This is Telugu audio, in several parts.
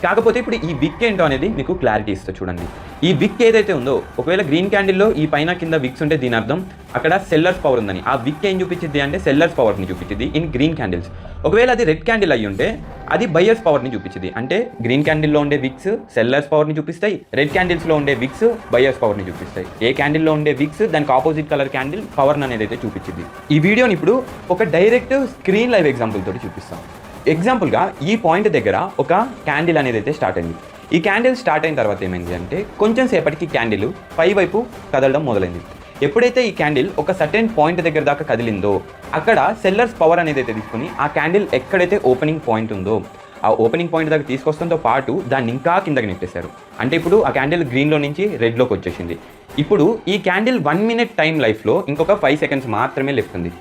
కాకపోతే ఇప్పుడు ఈ విక్ ఏంటో అనేది మీకు క్లారిటీ ఇస్తా చూడండి. ఈ విక్ ఏదైతే ఉందో, ఒకవేళ గ్రీన్ క్యాండిల్లో ఈ పైన కింద విక్స్ ఉంటే దీని అర్థం అక్కడ సెల్లర్స్ పవర్ ఉందని. ఆ విక్ ఏం చూపించింది అంటే సెల్లర్స్ పవర్ని చూపించింది ఇన్ గ్రీన్ క్యాండిల్స్. ఒకవేళ అది రెడ్ క్యాండిల్ అయ్యి ఉంటే అది బయర్స్ పవర్ని చూపించింది. అంటే గ్రీన్ క్యాండిల్లో ఉండే విక్స్ సెల్లర్స్ పవర్ని చూపిస్తాయి, రెడ్ క్యాండిల్స్లో ఉండే విక్స్ బయర్స్ పవర్ని చూపిస్తాయి. ఏ క్యాండిల్లో ఉండే విక్స్ దానికి ఆపోజిట్ కలర్ క్యాండిల్ పవర్ అనేది అయితే చూపించింది. ఈ వీడియోని ఇప్పుడు ఒక డైరెక్ట్ స్క్రీన్ లైవ్ ఎగ్జాంపుల్ తోటి చూపిస్తాం. ఎగ్జాంపుల్గా ఈ పాయింట్ దగ్గర ఒక క్యాండిల్ అనేది అయితే స్టార్ట్ అయింది. ఈ క్యాండిల్ స్టార్ట్ అయిన తర్వాత ఏమైంది అంటే కొంచెం సేపటికి క్యాండిల్ పై వైపు కదలడం మొదలైంది. ఎప్పుడైతే ఈ క్యాండిల్ ఒక సర్టెన్ పాయింట్ దగ్గర దాకా కదిలిందో అక్కడ సెల్లర్స్ పవర్ అనేది అయితే తీసుకుని ఆ క్యాండిల్ ఎక్కడైతే ఓపెనింగ్ పాయింట్ ఉందో ఆ ఓపెనింగ్ పాయింట్ దగ్గర తీసుకొస్తంతో పాటు దాన్ని ఇంకా కిందకి నెట్టేశారు. అంటే ఇప్పుడు ఆ క్యాండిల్ గ్రీన్లో నుంచి రెడ్లోకి వచ్చేసింది. ఇప్పుడు ఈ క్యాండిల్ 1 minute టైం లైఫ్లో ఇంకొక 5 seconds మాత్రమే లెఫ్ట్ ఉంది.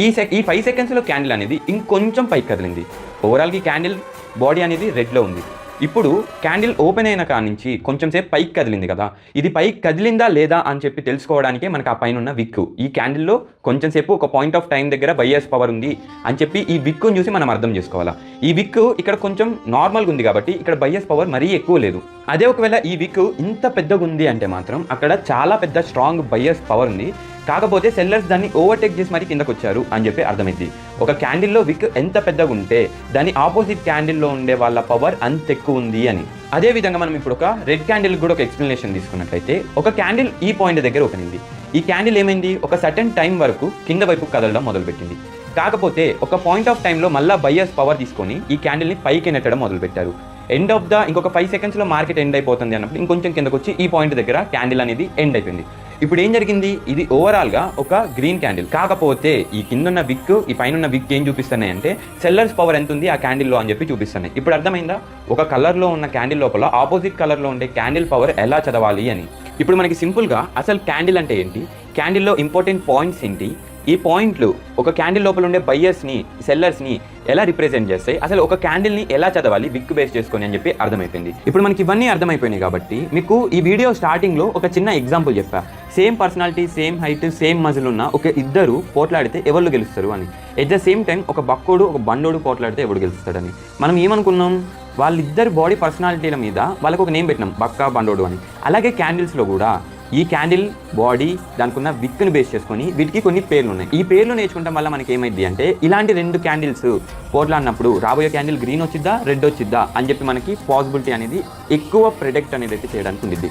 ఈ 5 secondsలో క్యాండిల్ అనేది ఇంకొంచెం పైకి కదిలింది. ఓవరాల్గా ఈ క్యాండిల్ బాడీ అనేది రెడ్లో ఉంది. ఇప్పుడు క్యాండిల్ ఓపెన్ అయిన కాడ నుంచి కొంచెం సేపు పైకి కదిలింది కదా, ఇది పైకి కదిలిందా లేదా అని చెప్పి తెలుసుకోవడానికే మనకు ఆ పైన ఉన్న విక్. ఈ క్యాండిల్లో కొంచెం సేపు ఒక పాయింట్ ఆఫ్ టైం దగ్గర బయర్స్ పవర్ ఉంది అని చెప్పి ఈ విక్ను చూసి మనం అర్థం చేసుకోవాలా. ఈ విక్ ఇక్కడ కొంచెం నార్మల్గా ఉంది కాబట్టి ఇక్కడ బయర్స్ పవర్ మరీ ఎక్కువ లేదు. అదే ఒకవేళ ఈ విక్ ఇంత పెద్దగా ఉంది అంటే మాత్రం అక్కడ చాలా పెద్ద స్ట్రాంగ్ బయర్స్ పవర్ ఉంది. కాకపోతే సెల్లర్స్ దాన్ని ఓవర్టేక్ చేసి మరీ కిందకు వచ్చారు అని చెప్పి అర్థమైంది. ఒక క్యాండిల్లో విక్ ఎంత పెద్దగా ఉంటే దాని ఆపోజిట్ క్యాండిల్లో ఉండే వాళ్ళ పవర్ అంత ఎక్కువ ఉంది అని. అదే విధంగా మనం ఇప్పుడు ఒక రెడ్ క్యాండిల్ కూడా ఒక ఎక్స్ప్లెనేషన్ తీసుకున్నట్లయితే ఒక క్యాండిల్ ఈ పాయింట్ దగ్గర ఓపెన్ అయింది. ఈ క్యాండిల్ ఏమైంది ఒక సర్టెన్ టైం వరకు కింద వైపు కదలడం మొదలుపెట్టింది. కాకపోతే ఒక పాయింట్ ఆఫ్ టైంలో మళ్ళీ బయర్స్ పవర్ తీసుకొని ఈ క్యాండిల్ని పైకి నెట్టడం మొదలుపెట్టారు. ఎండ్ ఆఫ్ ఇంకొక 5 secondsలో మార్కెట్ ఎండ్ అయిపోతుంది అన్నప్పుడు ఇంకొంచెం కిందకు వచ్చి ఈ పాయింట్ దగ్గర క్యాండిల్ అనేది ఎండ్ అయిపోయింది. ఇప్పుడు ఏం జరిగింది, ఇది ఓవరాల్గా ఒక గ్రీన్ క్యాండిల్. కాకపోతే ఈ కిందున్న విక్ ఈ పైన విక్ ఏం చూపిస్తున్నాయి అంటే సెల్లర్స్ పవర్ ఎంత ఉంది ఆ క్యాండిల్లో అని చెప్పి చూపిస్తున్నాయి. ఇప్పుడు అర్థమైందా ఒక కలర్లో ఉన్న క్యాండిల్ లోపల ఆపోజిట్ కలర్లో ఉండే క్యాండిల్ పవర్ ఎలా చదవాలి అని. ఇప్పుడు మనకి సింపుల్గా అసలు క్యాండిల్ అంటే ఏంటి, క్యాండిల్లో ఇంపార్టెంట్ పాయింట్స్ ఏంటి, ఈ పాయింట్లు ఒక క్యాండిల్ లోపల ఉండే బయర్స్ని సెల్లర్స్ని ఎలా రిప్రజెంట్ చేస్తాయి, అసలు ఒక క్యాండిల్ని ఎలా చదవాలి విక్ బేస్ చేసుకొని అని చెప్పి అర్థమైపోయింది. ఇప్పుడు మనకి ఇవన్నీ అర్థమైపోయినాయి కాబట్టి మీకు ఈ వీడియో స్టార్టింగ్లో ఒక చిన్న ఎగ్జాంపుల్ చెప్పా. Same personality, same height, same muscle ఉన్న ఒక ఇద్దరు పోట్లాడితే ఎవరు గెలుస్తారు అని. ఎట్ ద సేమ్ టైం ఒక బక్కోడు ఒక బండోడు పోట్లాడితే ఎవడు గెలుస్తాడని. మనం ఏమనుకున్నాం, వాళ్ళిద్దరు బాడీ పర్సనాలిటీల మీద వాళ్ళకు ఒక నేమ్ పెట్టినాం, బక్కా బండోడు అని. అలాగే క్యాండిల్స్లో కూడా ఈ క్యాండిల్ బాడీ దానికి ఉన్న విక్ను బేస్ చేసుకొని వీటికి కొన్ని పేర్లు ఉన్నాయి. ఈ పేర్లు నేర్చుకుంటాం వల్ల మనకి ఏమైంది అంటే ఇలాంటి 2 క్యాండిల్స్ పోట్లాడినప్పుడు రాబోయే క్యాండిల్ గ్రీన్ వచ్చిద్దా రెడ్ వచ్చిద్దా అని చెప్పి మనకి పాసిబిలిటీ అనేది ఎక్కువ ప్రెడిక్ట్ అనేది అయితే చేయడానికి ఉండిద్ది.